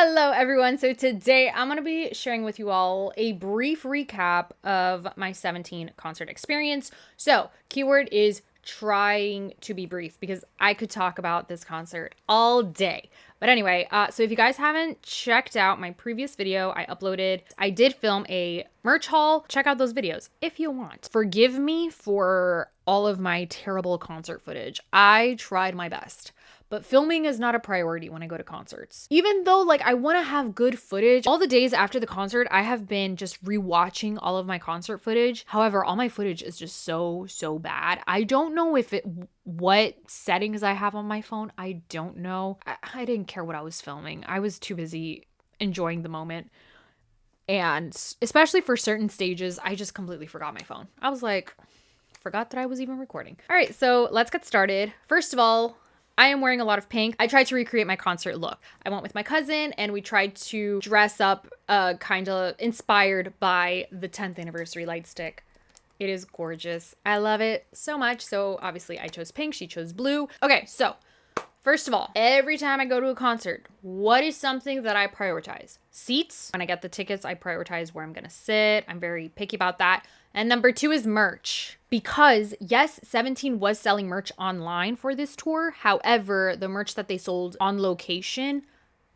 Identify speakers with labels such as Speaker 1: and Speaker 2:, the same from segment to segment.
Speaker 1: Hello everyone. So today I'm going to be sharing with you all a brief recap of my 17 concert experience. So keyword is trying to be brief because I could talk about this concert all day. But anyway, so if you guys haven't checked out my previous video I did film a merch haul. Check out those videos if you want. Forgive me for all of my terrible concert footage. I tried my best. But filming is not a priority when I go to concerts. Even though I want to have good footage, all the days after the concert, I have been just rewatching all of my concert footage. However, all my footage is just so bad. I don't know what settings I have on my phone. I don't know. I didn't care what I was filming. I was too busy enjoying the moment. And especially for certain stages, I just completely forgot my phone. I was like, forgot that I was even recording. All right, so let's get started. First of all, I am wearing a lot of pink. I tried to recreate my concert look. I went with my cousin and we tried to dress up kind of inspired by the 10th anniversary light stick. It is gorgeous. I love it so much. So obviously I chose pink, she chose blue. Okay, so first of all, every time I go to a concert, what is something that I prioritize? Seats. When I get the tickets, I prioritize where I'm gonna sit. I'm very picky about that. And number 2 is merch. Because yes, 17 was selling merch online for this tour. However, the merch that they sold on location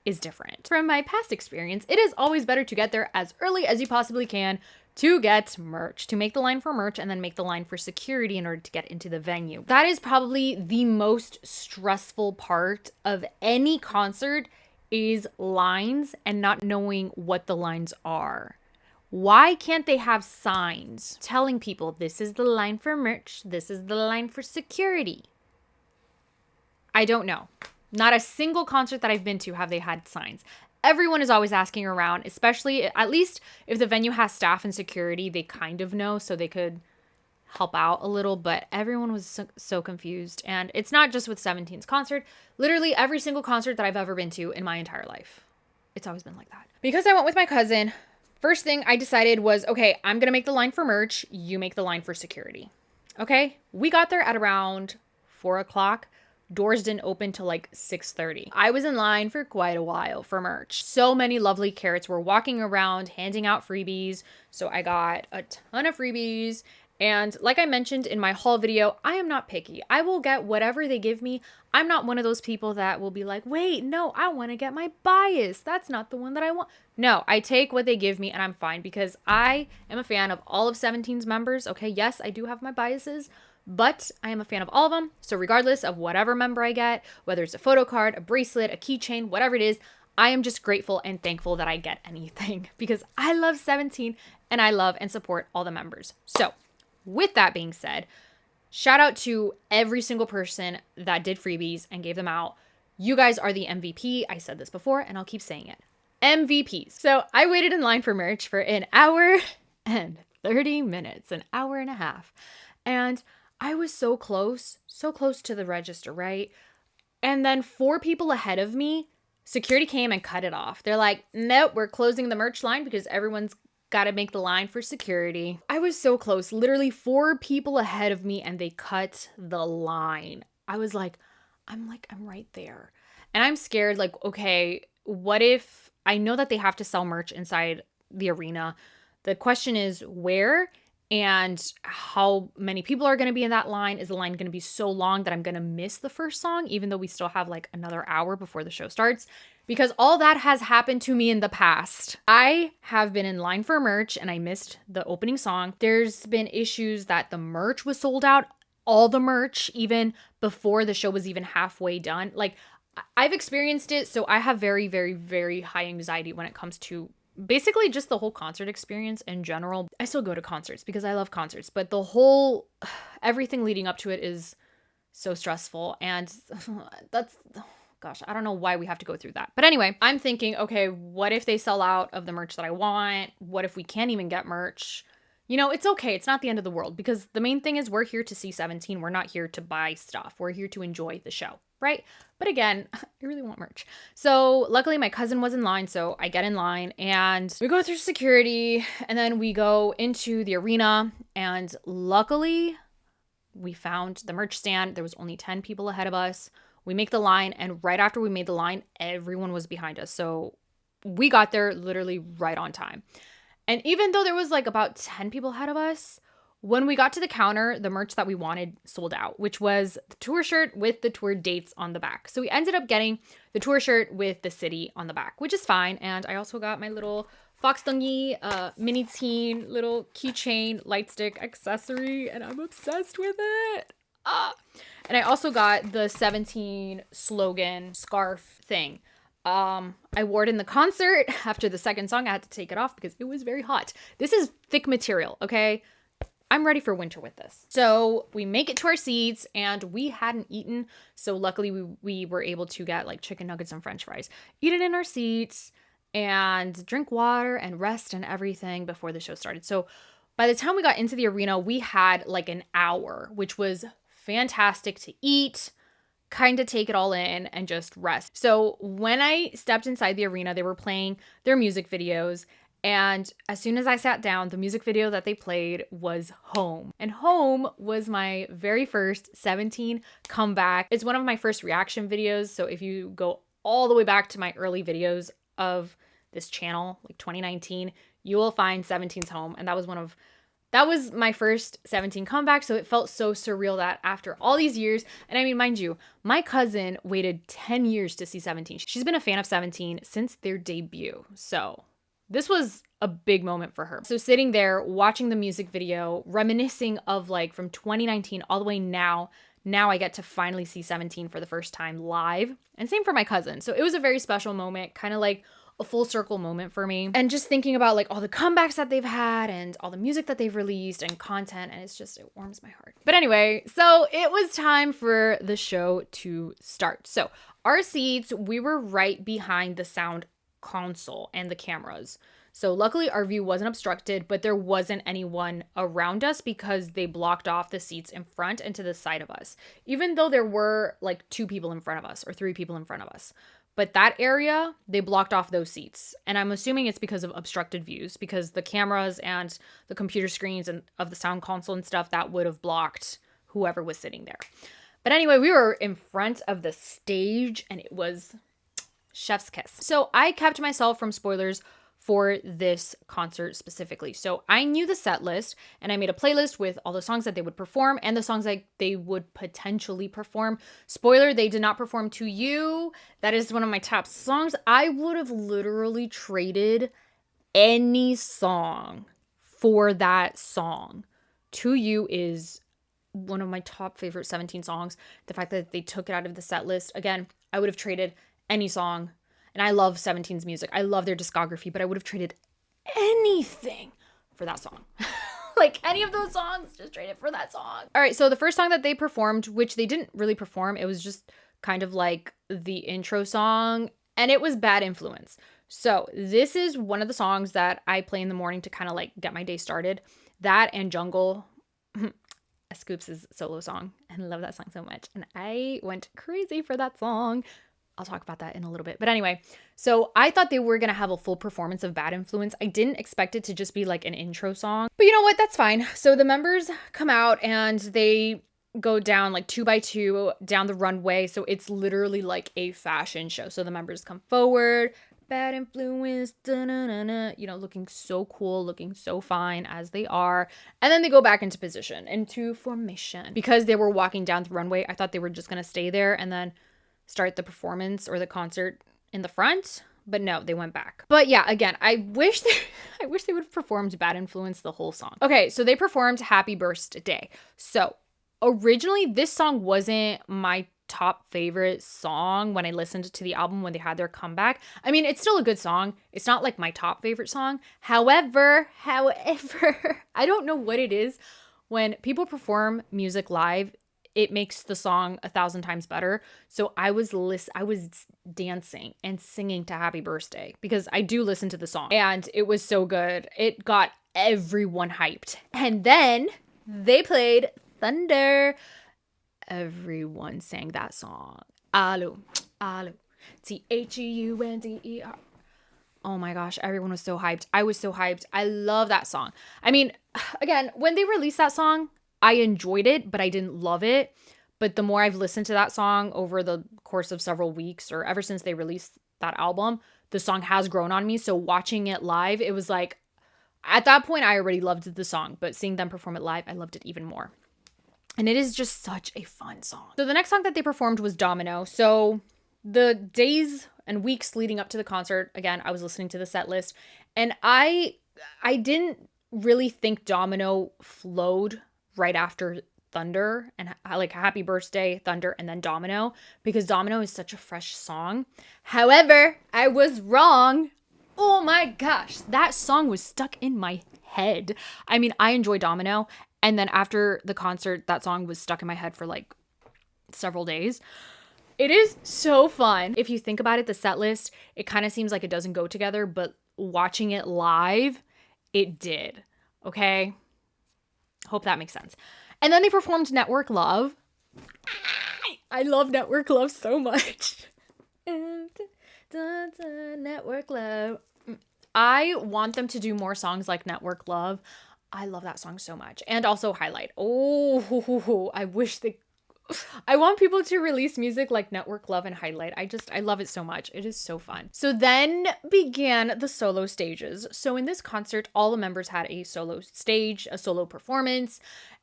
Speaker 1: is different. From my past experience, it is always better to get there as early as you possibly can to get merch, to make the line for merch and then make the line for security in order to get into the venue. That is probably the most stressful part of any concert is lines and not knowing what the lines are. Why can't they have signs telling people this is the line for merch, this is the line for security? I don't know. Not a single concert that I've been to have they had signs. Everyone is always asking around, especially at least if the venue has staff and security, they kind of know so they could help out a little, but everyone was so confused. And it's not just with 17's concert. Literally every single concert that I've ever been to in my entire life. It's always been like that. Because I went with my cousin, first thing I decided was, okay, I'm going to make the line for merch. You make the line for security. Okay. We got there at around 4 o'clock. Doors didn't open till 6:30. I was in line for quite a while for merch. So many lovely carrots were walking around, handing out freebies. So I got a ton of freebies. And like I mentioned in my haul video, I am not picky. I will get whatever they give me. I'm not one of those people that will be like, wait, no, I want to get my bias. That's not the one that I want. No, I take what they give me and I'm fine because I am a fan of all of 17's members. Okay, yes, I do have my biases, but I am a fan of all of them. So regardless of whatever member I get, whether it's a photo card, a bracelet, a keychain, whatever it is, I am just grateful and thankful that I get anything because I love 17 and I love and support all the members. So with that being said, shout out to every single person that did freebies and gave them out. You guys are the MVP. I said this before and I'll keep saying it. MVPs. So I waited in line for merch for an hour and 30 minutes, an hour and a half. And I was so close to the register, right? And then 4 people ahead of me, security came and cut it off. They're like, nope, we're closing the merch line because everyone's got to make the line for security. I was so close, literally 4 people ahead of me and they cut the line. I was like, I'm right there. And I'm scared, okay, what if I know that they have to sell merch inside the arena? The question is where and how many people are going to be in that line. Is the line going to be so long that I'm going to miss the first song, even though we still have another hour before the show starts? Because all that has happened to me in the past. I have been in line for merch and I missed the opening song. There's been issues that the merch was sold out, all the merch, even before the show was even halfway done. I've experienced it, so I have very, very, very high anxiety when it comes to basically just the whole concert experience in general. I still go to concerts because I love concerts, but everything leading up to it is so stressful. And gosh, I don't know why we have to go through that. But anyway, I'm thinking, okay, what if they sell out of the merch that I want? What if we can't even get merch? It's okay. It's not the end of the world because the main thing is we're here to see 17. We're not here to buy stuff. We're here to enjoy the show, right? But again, I really want merch. So luckily my cousin was in line. So I get in line and we go through security and then we go into the arena. And luckily we found the merch stand. There was only 10 people ahead of us. We make the line, and right after we made the line, everyone was behind us. So we got there literally right on time. And even though there was like about 10 people ahead of us, when we got to the counter, the merch that we wanted sold out, which was the tour shirt with the tour dates on the back. So we ended up getting the tour shirt with the city on the back, which is fine. And I also got my little Foxdungy mini teen little keychain light stick accessory, and I'm obsessed with it. And I also got the 17 slogan scarf thing. I wore it in the concert. After the second song, I had to take it off because it was very hot. This is thick material, okay? I'm ready for winter with this. So we make it to our seats, and we hadn't eaten. So luckily we were able to get like chicken nuggets and french fries, eat it in our seats, and drink water and rest and everything before the show started. So by the time we got into the arena, we had like an hour, which was fantastic to eat, kind of take it all in and just rest. So when I stepped inside the arena, they were playing their music videos. And as soon as I sat down, the music video that they played was Home. And Home was my very first 17 comeback. It's one of my first reaction videos. So if you go all the way back to my early videos of this channel, like 2019, you will find 17's Home. And that was my first 17 comeback. So it felt so surreal that after all these years, and I mean, mind you, my cousin waited 10 years to see 17. She's been a fan of 17 since their debut. So this was a big moment for her. So sitting there, watching the music video, reminiscing of like from 2019 all the way now I get to finally see 17 for the first time live. And same for my cousin. So it was a very special moment, kind of like a full circle moment for me. And just thinking about like all the comebacks that they've had and all the music that they've released and content, and it warms my heart. But anyway, so it was time for the show to start. So our seats, we were right behind the sound console and the cameras. So luckily our view wasn't obstructed, but there wasn't anyone around us because they blocked off the seats in front and to the side of us, even though there were like 2 people in front of us or 3 people in front of us. But that area, they blocked off those seats. And I'm assuming it's because of obstructed views, because the cameras and the computer screens and of the sound console and stuff, that would have blocked whoever was sitting there. But anyway, we were in front of the stage and it was chef's kiss. So I kept myself from spoilers for this concert specifically. So I knew the set list and I made a playlist with all the songs that they would perform and the songs that they would potentially perform. Spoiler, they did not perform To You. That is one of my top songs. I would have literally traded any song for that song. To You is one of my top favorite 17 songs. The fact that they took it out of the set list, again, I would have traded any song. And I love 17's music. I love their discography, but I would have traded anything for that song. Like any of those songs, just trade it for that song. All right, so the first song that they performed, which they didn't really perform, it was just kind of like the intro song, and it was Bad Influence. So this is one of the songs that I play in the morning to kind of like get my day started. That and Jungle, S.coups' solo song. And I love that song so much. And I went crazy for that song. I'll talk about that in a little bit. But anyway, so I thought they were going to have a full performance of Bad Influence. I didn't expect it to just be like an intro song. But you know what? That's fine. So the members come out and they go down like 2 by 2 down the runway. So it's literally like a fashion show. So the members come forward, Bad Influence, you know, looking so cool, looking so fine as they are. And then they go back into position, into formation. Because they were walking down the runway, I thought they were just going to stay there and then start the performance or the concert in the front, but no, they went back. But yeah, again, I wish they would have performed Bad Influence the whole song. Okay, so they performed Happy Burstday. So originally this song wasn't my top favorite song when I listened to the album when they had their comeback. I mean, it's still a good song. It's not like my top favorite song. However, I don't know what it is when people perform music live. It makes the song 1,000 times better. So I was dancing and singing to Happy Burstday because I do listen to the song and it was so good. It got everyone hyped. And then they played Thunder. Everyone sang that song. Alu, alu, Thunder. Oh my gosh, everyone was so hyped. I was so hyped. I love that song. I mean, again, when they released that song, I enjoyed it, but I didn't love it. But the more I've listened to that song over the course of several weeks or ever since they released that album, the song has grown on me. So watching it live, it was like, at that point, I already loved the song, but seeing them perform it live, I loved it even more. And it is just such a fun song. So the next song that they performed was Domino. So the days and weeks leading up to the concert, again, I was listening to the set list, and I didn't really think Domino flowed right after Thunder and like Happy Burstday, Thunder, and then Domino, because Domino is such a fresh song. However, I was wrong. Oh my gosh, that song was stuck in my head. I mean, I enjoy Domino, and then after the concert, that song was stuck in my head for like several days. It is so fun. If you think about it, the set list, it kind of seems like it doesn't go together, but watching it live, it did. Okay? Hope that makes sense. And then they performed Network Love. I love Network Love so much. Network Love. I want them to do more songs like Network Love. I love that song so much. And also Highlight. Oh, I want people to release music like Network Love and Highlight. I love it so much. It is so fun. So then began the solo stages. So in this concert, all the members had a solo stage, a solo performance,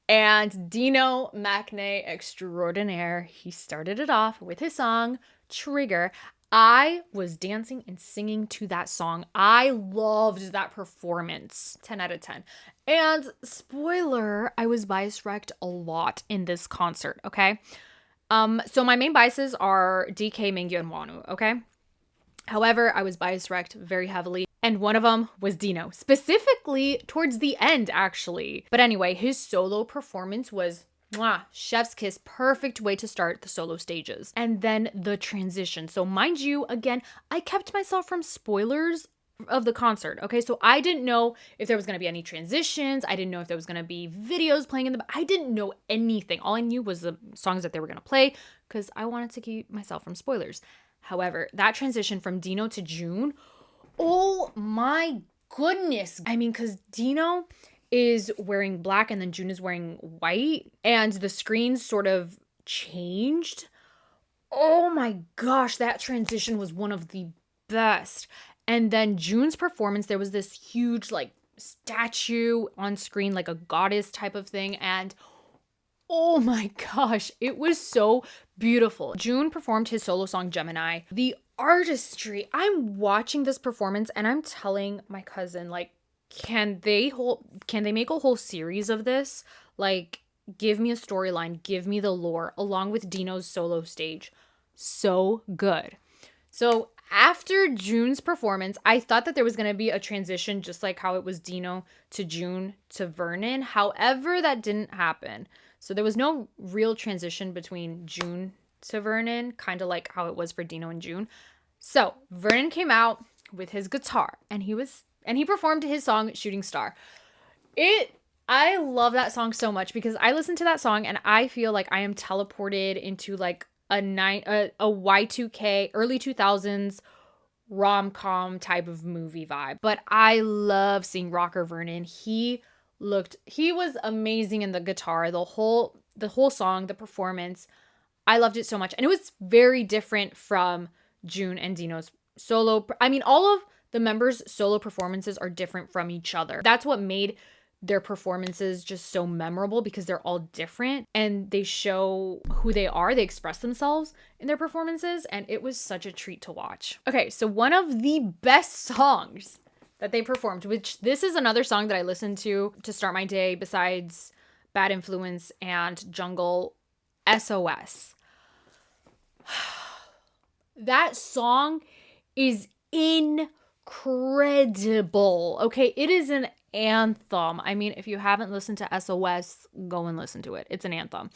Speaker 1: and Dino Macne Extraordinaire, he started it off with his song, Trigger. I was dancing and singing to that song. I loved that performance. 10 out of 10. And spoiler, I was bias wrecked a lot in this concert, okay? So my main biases are DK, Mingyu, and Wonwoo, okay? However, I was bias wrecked very heavily, and one of them was Dino, specifically towards the end, actually. But anyway, his solo performance was mwah, chef's kiss, perfect way to start the solo stages. And then the transition. So mind you, again, I kept myself from spoilers of the concert. Okay, so I didn't know if there was going to be any transitions. I didn't know if there was going to be videos playing in the I didn't know anything. All I knew was the songs that they were going to play because I wanted to keep myself from spoilers. However, that transition from Dino to JUN, oh my goodness. I mean, because Dino is wearing black and then JUN is wearing white and the screens sort of changed. Oh my gosh, that transition was one of the best. And then JUN's performance, there was this huge like statue on screen, like a goddess type of thing. And oh my gosh, it was so beautiful. JUN performed his solo song Gemini. The artistry, I'm watching this performance and I'm telling my cousin, like, can they make a whole series of this? Like, give me a storyline, give me the lore along with Dino's solo stage. So good. So after JUN's performance, I thought that there was going to be a transition just like how it was Dino to JUN to Vernon. However, that didn't happen. So there was no real transition between JUN to Vernon, kind of like how it was for Dino and JUN. So Vernon came out with his guitar and he performed his song Shooting Star. I love that song so much because I listen to that song and I feel like I am teleported into like a Y2K, early 2000s rom-com type of movie vibe. But I love seeing Rocker Vernon. He was amazing in the guitar, the whole song, the performance. I loved it so much. And it was very different from JUN and Dino's solo. I mean, all of the members' solo performances are different from each other. That's what made their performances just so memorable because they're all different and they show who they are. They express themselves in their performances and it was such a treat to watch. Okay, so one of the best songs that they performed, which this is another song that I listen to start my day besides Bad Influence and Jungle, SOS. That song is incredible. Okay, it is an anthem. I mean, if you haven't listened to SOS, go and listen to it. It's an anthem.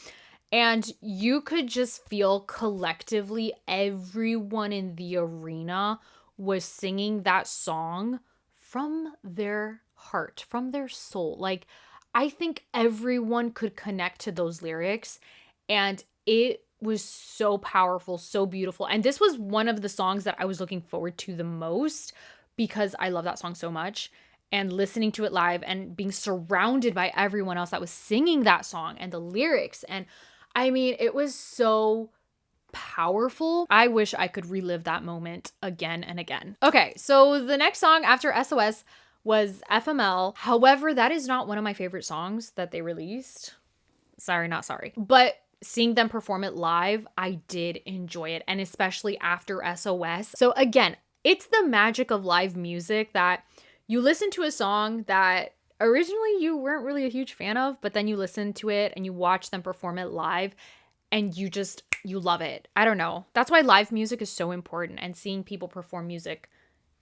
Speaker 1: And you could just feel collectively everyone in the arena was singing that song from their heart, from their soul. Like, I think everyone could connect to those lyrics and it was so powerful, so beautiful. And this was one of the songs that I was looking forward to the most because I love that song so much. And listening to it live and being surrounded by everyone else that was singing that song and the lyrics. And I mean, it was so powerful. I wish I could relive that moment again and again. Okay, so the next song after SOS was FML. However, that is not one of my favorite songs that they released. Sorry, not sorry. But seeing them perform it live, I did enjoy it, and especially after SOS. So again, it's the magic of live music that you listen to a song that originally you weren't really a huge fan of, but then you listen to it and you watch them perform it live and you love it. I don't know. That's why live music is so important, and seeing people perform music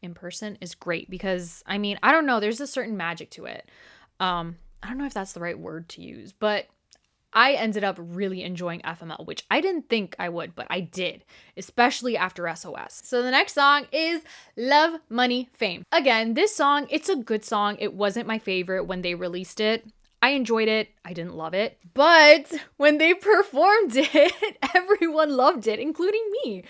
Speaker 1: in person is great because, I mean, I don't know, there's a certain magic to it. I don't know if that's the right word to use, but I ended up really enjoying FML, which I didn't think I would, but I did, especially after SOS. So the next song is Love, Money, Fame. Again, this song, it's a good song. It wasn't my favorite when they released it. I enjoyed it. I didn't love it. But when they performed it, everyone loved it, including me.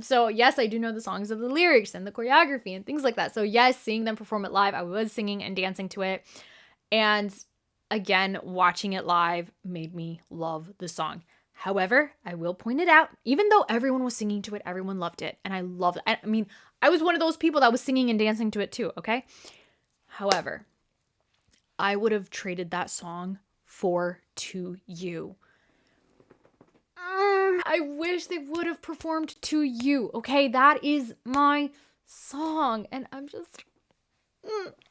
Speaker 1: So yes, I do know the songs of the lyrics and the choreography and things like that. So yes, seeing them perform it live, I was singing and dancing to it. And again, watching it live made me love the song. However, I will point it out, even though everyone was singing to it, everyone loved it. And I loved it. I mean, I was one of those people that was singing and dancing to it too, okay? However, I would have traded that song for To You. I wish they would have performed To You, okay? That is my song. And I'm just...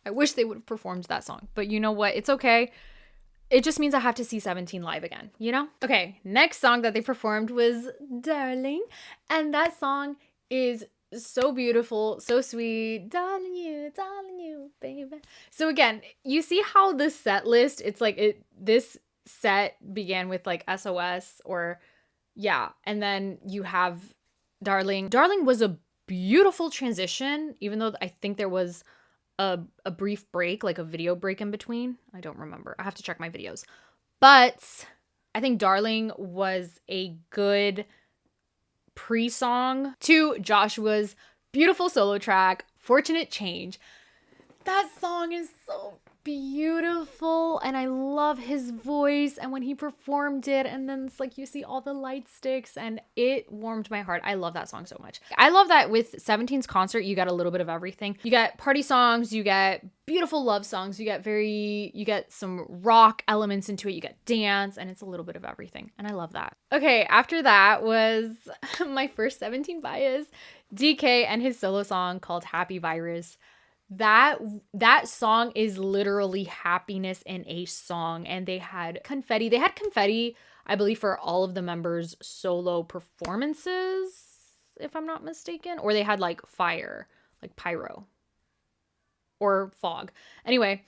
Speaker 1: I wish they would have performed that song. But you know what? It's okay. It just means I have to see 17 live again, you know? Okay, next song that they performed was Darling. And that song is so beautiful, so sweet. Darling you, baby. So again, you see how the set list, it's like this set began with like SOS or yeah, and then you have Darling. Darling was a beautiful transition, even though I think there was a brief break, like a video break in between. I don't remember. I have to check my videos. But I think Darling was a good pre-song to Joshua's beautiful solo track, Fortunate Change. That song is so beautiful and I love his voice, and when he performed it and then it's like you see all the light sticks and it warmed my heart. I love that song so much. I love that with 17's concert you got a little bit of everything. You got party songs, you get beautiful love songs, you get some rock elements into it, you get dance, and it's a little bit of everything, and I love that. Okay, after that was my first 17 bias, DK and his solo song called Happy Virus. That song is literally happiness in a song, and they had confetti, I believe, for all of the members' solo performances, if I'm not mistaken, or they had like fire, like pyro or fog. Anyway,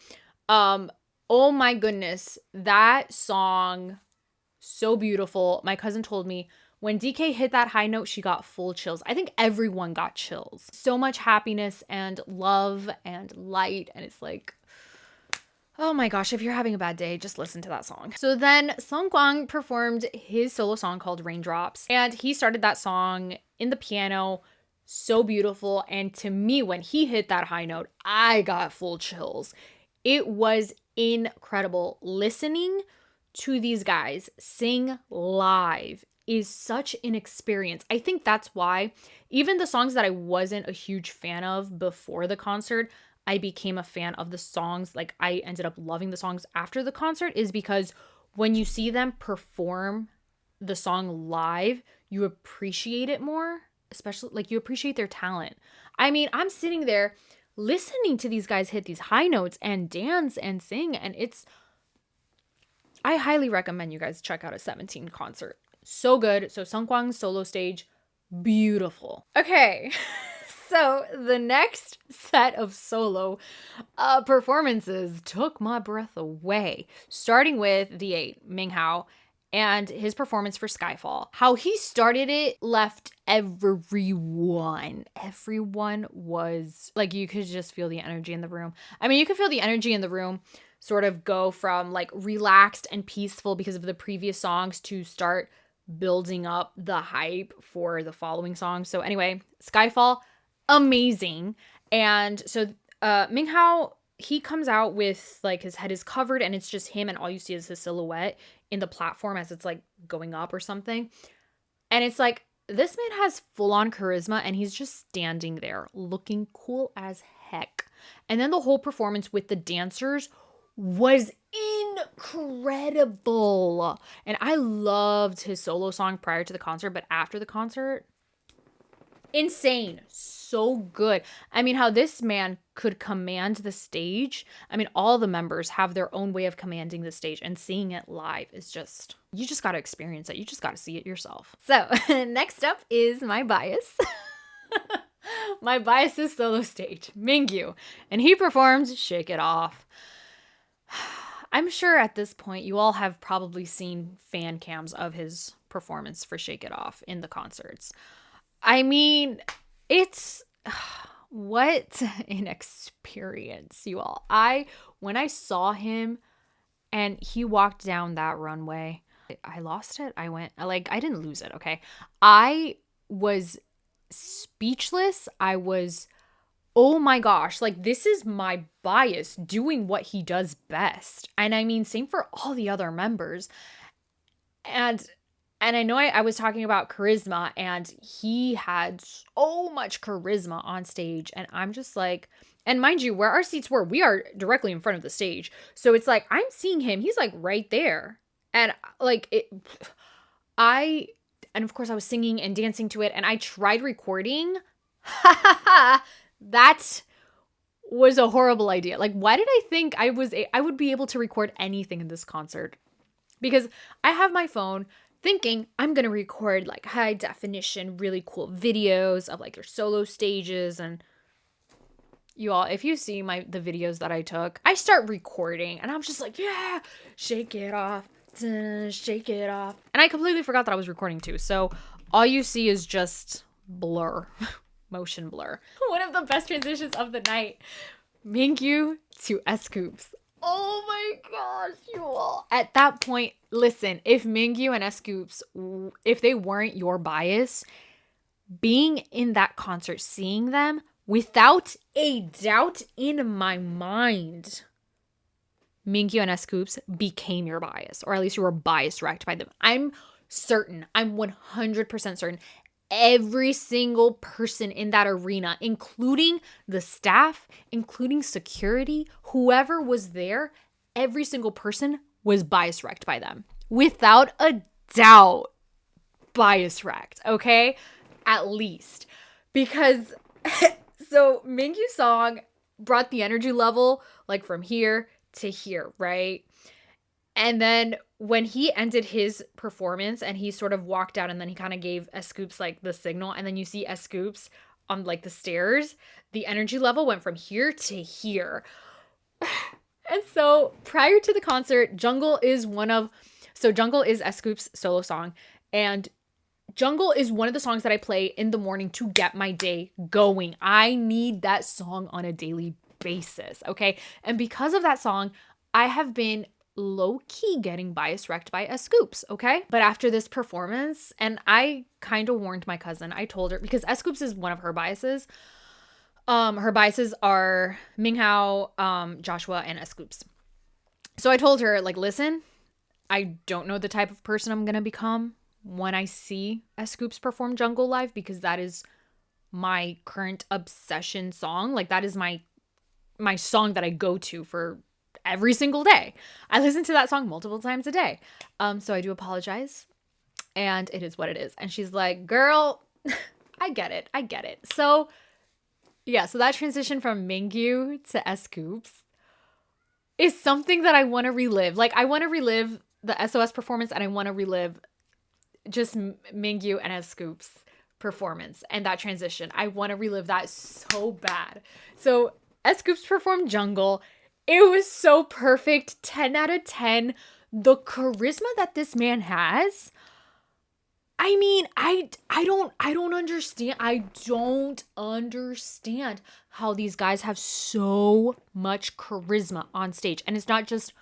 Speaker 1: oh my goodness, that song, so beautiful. My cousin told me when DK hit that high note, she got full chills. I think everyone got chills. So much happiness and love and light. And it's like, oh my gosh, if you're having a bad day, just listen to that song. So then Seungkwan performed his solo song called Raindrops. And he started that song in the piano. So beautiful. And to me, when he hit that high note, I got full chills. It was incredible. Listening to these guys sing live is such an experience. I think that's why even the songs that I wasn't a huge fan of before the concert, I became a fan of the songs. Like I ended up loving the songs after the concert, is because when you see them perform the song live, you appreciate it more, especially like you appreciate their talent. I mean, I'm sitting there listening to these guys hit these high notes and dance and sing, and I highly recommend you guys check out a 17 concert. So good. So Seungkwan's solo stage, beautiful. Okay, so the next set of solo performances took my breath away. Starting with the 8, Minghao, and his performance for Skyfall. How he started it left everyone. Everyone was like, you could just feel the energy in the room. I mean, you could feel the energy in the room sort of go from like relaxed and peaceful because of the previous songs to start building up the hype for the following song. So anyway, Skyfall, amazing. And so Minghao, he comes out with like his head is covered and it's just him, and all you see is his silhouette in the platform as it's like going up or something. And it's like, this man has full-on charisma and he's just standing there looking cool as heck. And then the whole performance with the dancers was incredible. And I loved his solo song prior to the concert, but after the concert, insane. So good. I mean, how this man could command the stage. I mean, all the members have their own way of commanding the stage, and seeing it live is just, you just got to experience it. You just got to see it yourself. So next up is my bias. My bias is solo stage, Mingyu, and he performs Shake It Off. I'm sure at this point you all have probably seen fan cams of his performance for Shake It Off in the concerts. I mean, it's what an experience, you all. When I saw him and he walked down that runway, I lost it. I didn't lose it, okay? I was speechless. I was, oh my gosh, like, this is my bias doing what he does best. And I mean, same for all the other members. And I know I was talking about charisma, and he had so much charisma on stage. And I'm just like, and mind you, where our seats were, we are directly in front of the stage. So it's like, I'm seeing him. He's like right there. And like, and of course I was singing and dancing to it, and I tried recording. That was a horrible idea. Like, why did I think I would be able to record anything in this concert? Because I have my phone thinking I'm going to record like high definition, really cool videos of like their solo stages. And you all, if you see the videos that I took, I start recording and I'm just like, yeah, shake it off, shake it off. And I completely forgot that I was recording too. So all you see is just blur, motion blur. One of the best transitions of the night, Mingyu to S.coups. Oh my gosh, you all. At that point, listen, if Mingyu and S.coups, if they weren't your bias, being in that concert, seeing them, without a doubt in my mind, Mingyu and S.coups became your bias, or at least you were bias wrecked by them. I'm certain, I'm 100% certain. Every single person in that arena, including the staff, including security, whoever was there, every single person was bias wrecked by them. Without a doubt, bias wrecked, okay? At least. Because, so Mingyu's song brought the energy level like from here to here, right? And then when he ended his performance and he sort of walked out and then he kind of gave S.coups like the signal, and then you see S.coups on like the stairs, the energy level went from here to here. And so prior to the concert, Jungle is S.coups' solo song, and Jungle is one of the songs that I play in the morning to get my day going. I need that song on a daily basis, okay? And because of that song, I have been low-key getting bias wrecked by S.coups, okay? But after this performance, and I kind of warned my cousin, I told her, because S.coups is one of her biases. Her biases are Minghao, Joshua, and S.coups. So I told her, like, listen, I don't know the type of person I'm gonna become when I see S.coups perform Jungle live, because that is my current obsession song. Like, that is my song that I go to for every single day. I listen to that song multiple times a day. So I do apologize. And it is what it is. And she's like, girl, I get it. So yeah, so that transition from Mingyu to S.coups is something that I want to relive. Like, I want to relive the SOS performance, and I want to relive just Mingyu and S.coups performance and that transition. I want to relive that so bad. So S.coups performed Jungle. It was so perfect. 10 out of 10. The charisma that this man has. I mean, I don't understand. I don't understand how these guys have so much charisma on stage. And it's not just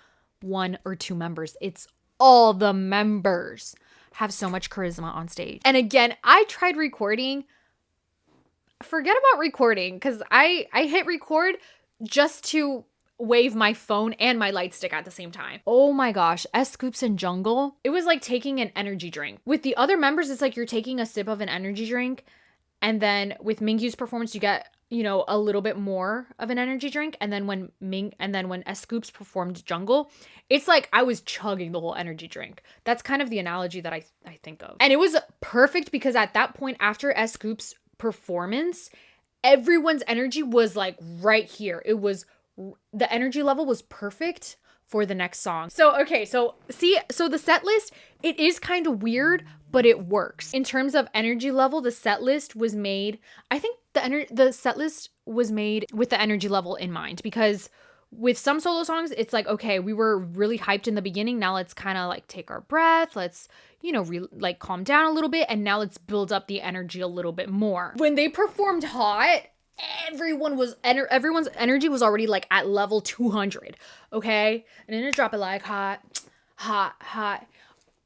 Speaker 1: one or two members. It's all the members have so much charisma on stage. And again, I tried recording. Forget about recording, because I hit record just to wave my phone and my light stick at the same time. Oh my gosh, S.coups and Jungle. It was like taking an energy drink. With the other members, it's like you're taking a sip of an energy drink. And then with Mingyu's performance, you get, you know, a little bit more of an energy drink. And then when S.coups performed Jungle, it's like I was chugging the whole energy drink. That's kind of the analogy that I think of. And it was perfect because at that point after S.coups performance, everyone's energy was like right here. The energy level was perfect for the next song. So, okay, so the set list, it is kind of weird, but it works. In terms of energy level, the set list was made, I think the set list was made with the energy level in mind, because with some solo songs, it's like, okay, we were really hyped in the beginning. Now let's kind of like take our breath. Let's, you know, like calm down a little bit. And now let's build up the energy a little bit more. When they performed Hot, everyone's energy was already like at level 200. Okay. And then it drop it like hot.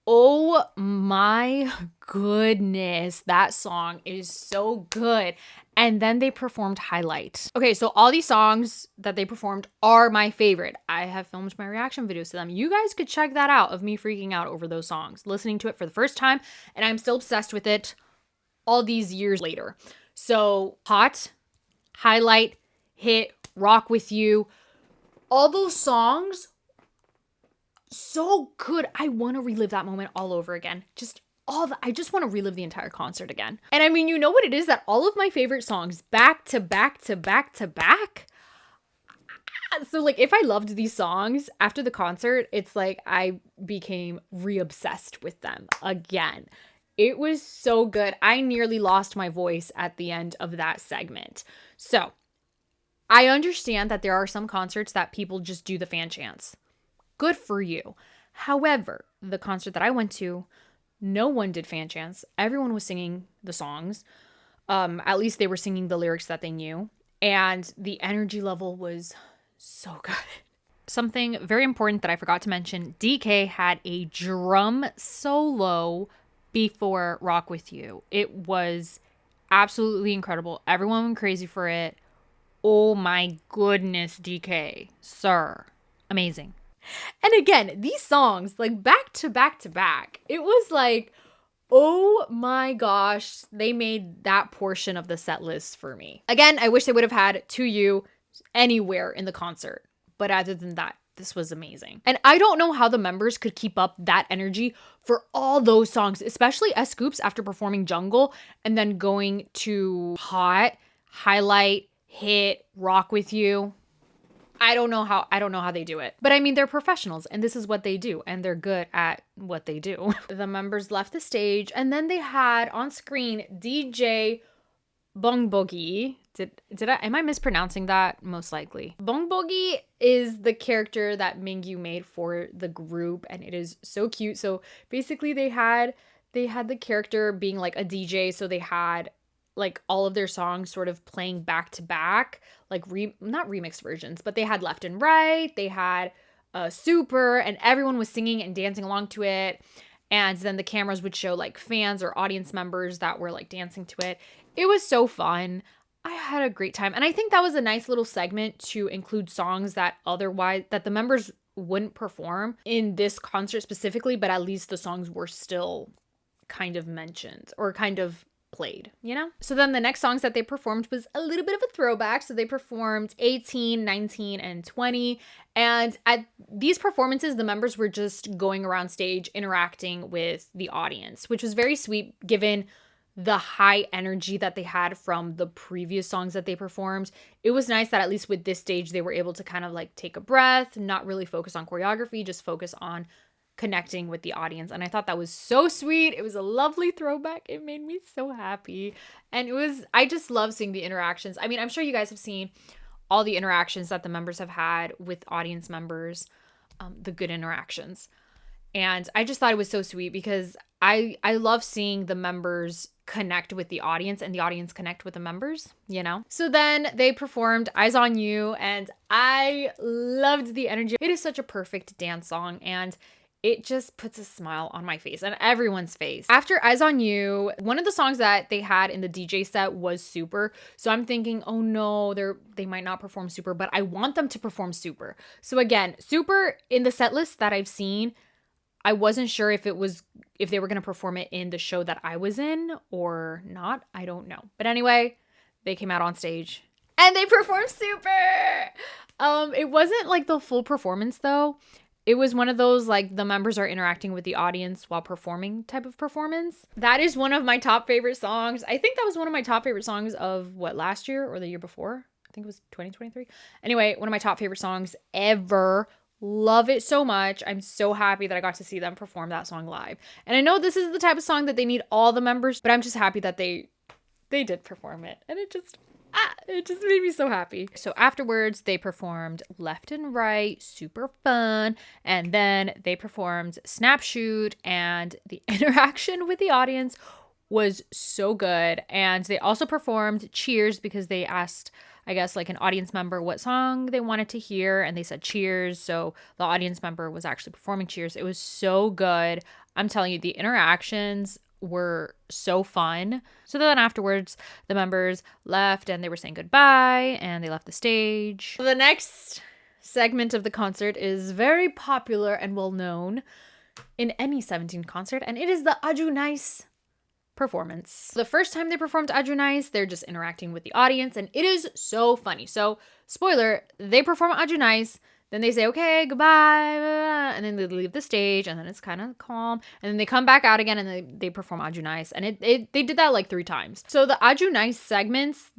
Speaker 1: Oh my goodness. That song is so good. And then they performed Highlight. Okay, so all these songs that they performed are my favorite. I have filmed my reaction videos to them. You guys could check that out of me freaking out over those songs, listening to it for the first time, and I'm still obsessed with it all these years later. So Hot, Highlight, Hit, Rock With You, all those songs, so good. I want to relive that moment all over again. I just want to relive the entire concert again. And I mean, you know what it is that all of my favorite songs back to back to back to back. So like if I loved these songs after the concert, it's like I became re-obsessed with them again. It was so good. I nearly lost my voice at the end of that segment. So I understand that there are some concerts that people just do the fan chants. Good for you. However, the concert that I went to, no one did fan chants. Everyone was singing the songs. At least they were singing the lyrics that they knew. And the energy level was so good. Something very important that I forgot to mention, DK had a drum solo before Rock With You. It was absolutely incredible. Everyone went crazy for it. Oh my goodness, DK. Sir. Amazing. And again, these songs, like back to back to back, it was like, oh my gosh, they made that portion of the set list for me. Again, I wish they would have had To You anywhere in the concert. But other than that, this was amazing. And I don't know how the members could keep up that energy for all those songs, especially S.coups after performing Jungle and then going to Hot, Highlight, Hit, Rock With You. I don't know how they do it. But I mean, they're professionals and this is what they do and they're good at what they do. The members left the stage and then they had on screen DJ Bongbogi. Am I mispronouncing that? Most likely. Bongbogi is the character that Mingyu made for the group and it is so cute. So basically they had the character being like a DJ, so they had like all of their songs sort of playing back to back, like not remixed versions, but they had Left and Right, they had Super, and everyone was singing and dancing along to it. And then the cameras would show like fans or audience members that were like dancing to it. It was so fun. I had a great time. And I think that was a nice little segment to include songs that the members wouldn't perform in this concert specifically, but at least the songs were still kind of mentioned or kind of played, you know? So then the next songs that they performed was a little bit of a throwback. So they performed 18, 19, and 20. And at these performances, the members were just going around stage interacting with the audience, which was very sweet given the high energy that they had from the previous songs that they performed. It was nice that at least with this stage, they were able to kind of like take a breath, not really focus on choreography, just focus on connecting with the audience. And I thought that was so sweet. It was a lovely throwback. It made me so happy. And I just love seeing the interactions. I mean, I'm sure you guys have seen all the interactions that the members have had with audience members, the good interactions. And I just thought it was so sweet because I love seeing the members connect with the audience and the audience connect with the members, you know? So then they performed Eyes on You and I loved the energy. It is such a perfect dance song and it just puts a smile on my face and everyone's face. After Eyes on You, one of the songs that they had in the DJ set was Super. So I'm thinking, oh no, they might not perform Super, but I want them to perform Super. So again, Super in the set list that I've seen, I wasn't sure if they were going to perform it in the show that I was in or not. I don't know. But anyway, they came out on stage and they performed Super. It wasn't like the full performance though. It was one of those like the members are interacting with the audience while performing type of performance. That is one of my top favorite songs. I think that was one of my top favorite songs of last year or the year before. I think it was 2023. Anyway, one of my top favorite songs ever. Love it so much. I'm so happy that I got to see them perform that song live. And I know this is the type of song that they need all the members, but I'm just happy that they did perform it. And it just made me so happy. So afterwards, they performed Left and Right, super fun. And then they performed Snap Shoot, and the interaction with the audience was so good. And they also performed Cheers because they asked, I guess, like an audience member what song they wanted to hear, and they said Cheers. So the audience member was actually performing Cheers. It was so good. I'm telling you, the interactions were so fun. So then afterwards, the members left and they were saying goodbye and they left the stage. The next segment of the concert is very popular and well known in any 17 concert, and it is the Aju Nice performance. The first time they performed Aju Nice, they're just interacting with the audience, and it is so funny. So, spoiler, they perform Aju Nice, then they say, okay, goodbye, blah, blah, and then they leave the stage, and then it's kind of calm, and then they come back out again, and they perform Aju Nice, and they did that like 3 times. So the Aju Nice segments,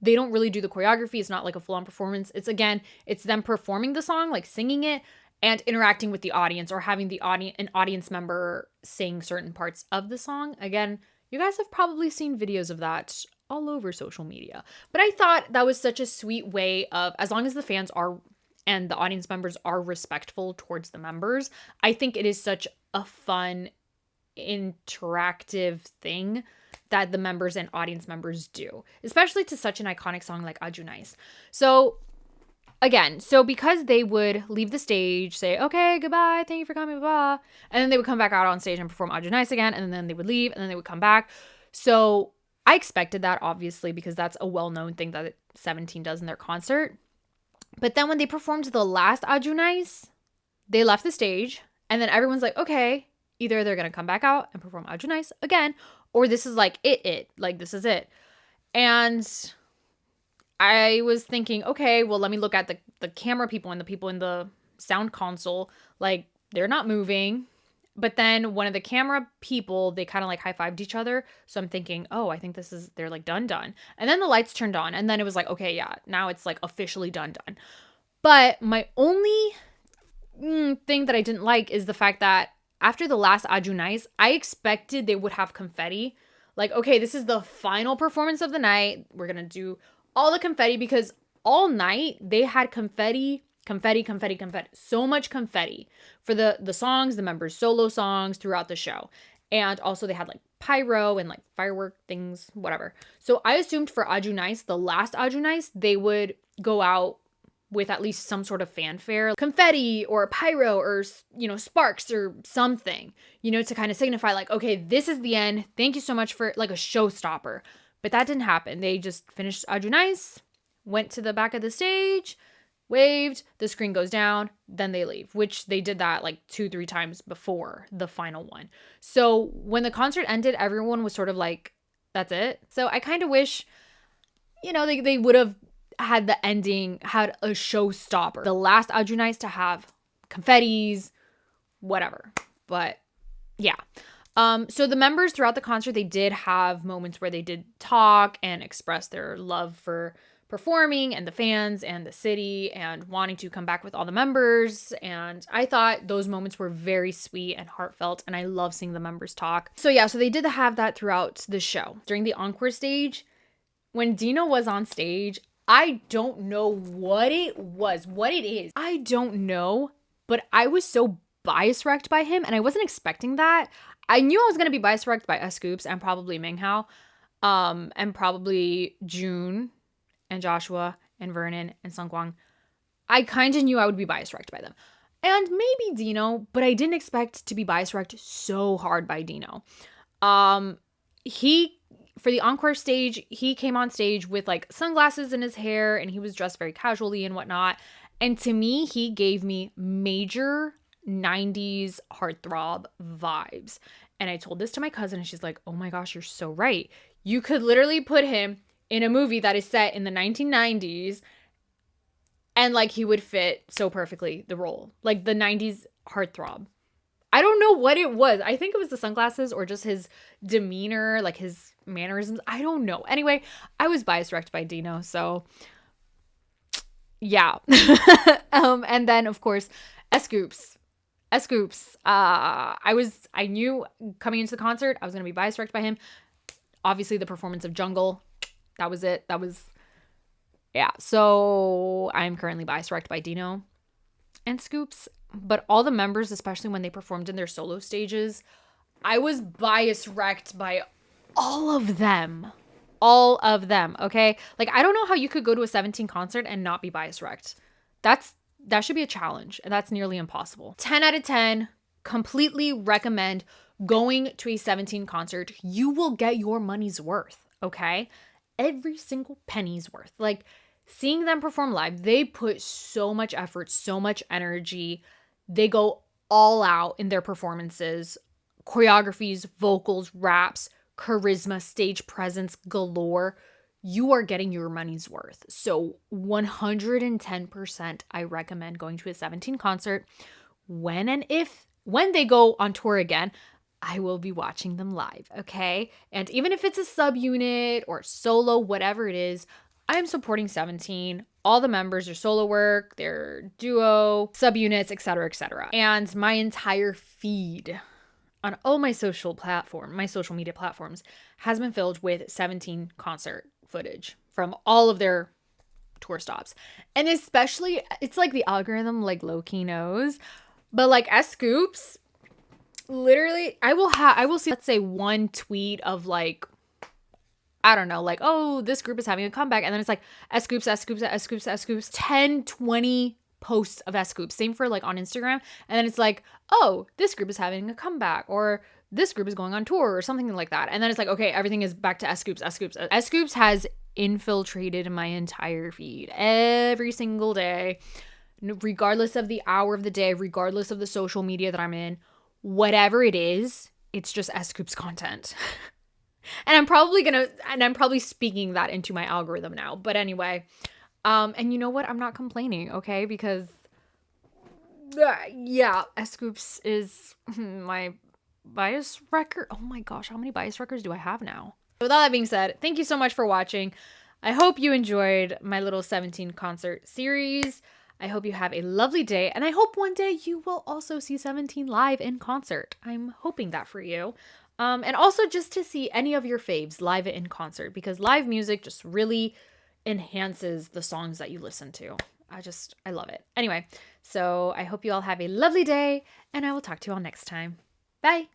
Speaker 1: they don't really do the choreography. It's not like a full-on performance. It's them performing the song, like singing it, and interacting with the audience, or having an audience member sing certain parts of the song. Again, you guys have probably seen videos of that all over social media. But I thought that was such a sweet way of, as long as the fans are and the audience members are respectful towards the members, I think it is such a fun, interactive thing that the members and audience members do, especially to such an iconic song like Aju Nice. So again, because they would leave the stage, say, okay, goodbye, thank you for coming, blah, and then they would come back out on stage and perform Aju Nice again, and then they would leave, and then they would come back. So I expected that, obviously, because that's a well-known thing that 17 does in their concert. But then when they performed the last Aju Nice, they left the stage, and then everyone's like, okay, either they're going to come back out and perform Aju Nice again, or this is like like this is it. And I was thinking, okay, well, let me look at the camera people and the people in the sound console. Like, they're not moving. But then one of the camera people, they kind of like high-fived each other. So I'm thinking, oh, I think they're like done. And then the lights turned on. And then it was like, okay, yeah, now it's like officially done. But my only thing that I didn't like is the fact that after the last Aju Nice, I expected they would have confetti. Like, okay, this is the final performance of the night. We're going to do all the confetti, because all night they had confetti. So much confetti for the songs, the members' solo songs throughout the show. And also they had like pyro and like firework things, whatever. So I assumed for Aju Nice, the last Aju Nice, they would go out with at least some sort of fanfare, confetti or pyro or, sparks or something, to kind of signify like, okay, this is the end. Thank you so much, for like a showstopper. But that didn't happen. They just finished Aju Nice, went to the back of the stage, waved, the screen goes down, then they leave, which they did that like 2-3 times before the final one. So when the concert ended, everyone was sort of like, that's it. So I kind of wish, they would have had the ending, had a showstopper. The last Aju Nice to have confettis, whatever. But yeah. So the members throughout the concert, they did have moments where they did talk and express their love for performing and the fans and the city and wanting to come back with all the members. And I thought those moments were very sweet and heartfelt, and I love seeing the members talk. So yeah, so they did have that throughout the show. During the encore stage, when Dino was on stage, I don't know what it is. I don't know, but I was so bias-wrecked by him, and I wasn't expecting that. I knew I was going to be bias-wrecked by S.coups and probably Minghao, and probably June and Joshua and Vernon and Seungkwan. I kind of knew I would be bias-wrecked by them. and maybe Dino, but I didn't expect to be bias wrecked so hard by Dino. He for the encore stage, he came on stage with like sunglasses in his hair and he was dressed very casually and whatnot. And to me, he gave me major 90s heartthrob vibes. And I told this to my cousin and she's like, "Oh my gosh, you're so right. You could literally put him in a movie that is set in the 1990s and like he would fit so perfectly the role. Like the 90s heartthrob." I don't know what it was. I think it was the sunglasses or just his demeanor, like his mannerisms. I don't know. Anyway, I was bias wrecked by Dino, so yeah. And then of course, S.coups. S.coups. I knew coming into the concert I was gonna be bias wrecked by him. Obviously, the performance of Jungle. That was it. Yeah. So I'm currently bias wrecked by Dino and S.coups. But all the members, especially when they performed in their solo stages, I was bias wrecked by all of them. All of them, okay? Like, I don't know how you could go to a 17 concert and not be bias wrecked. That should be a challenge, and that's nearly impossible. 10 out of 10, completely recommend going to a 17 concert. You will get your money's worth, okay? Every single penny's worth. Like, seeing them perform live, they put so much effort, so much energy. They go all out in their performances, choreographies, vocals, raps, charisma, stage presence
Speaker 2: galore. You are getting your money's worth. So 110% I recommend going to a 17 concert. When they go on tour again, I will be watching them live, okay? And even if it's a subunit or solo, whatever it is, I'm supporting 17. All the members, their solo work, their duo, subunits, etc., etc. And my entire feed on all my social media platforms has been filled with 17 concert footage from all of their tour stops. And especially, it's like the algorithm like low-key knows, but like S.coups, literally, I will see, let's say, one tweet of like, I don't know, like, oh, this group is having a comeback. And then it's like S.coups, S.coups, S.coups, S.coups, 10, 20 posts of S.coups. Same for like on Instagram. And then it's like, oh, this group is having a comeback, or this group is going on tour, or something like that. And then it's like, okay, everything is back to S.coups, S.coups. S.coups has infiltrated my entire feed every single day, regardless of the hour of the day, regardless of the social media that I'm in. Whatever it is, it's just S.coups content. And I'm probably speaking that into my algorithm now. But anyway, and you know what? I'm not complaining, okay? Because, yeah, S.coups is my bias record. Oh my gosh, how many bias records do I have now? With all that being said, thank you so much for watching. I hope you enjoyed my little 17 concert series. I hope you have a lovely day. And I hope one day you will also see 17 live in concert. I'm hoping that for you. And also just to see any of your faves live in concert, because live music just really enhances the songs that you listen to. I love it. Anyway, so I hope you all have a lovely day, and I will talk to you all next time. Bye.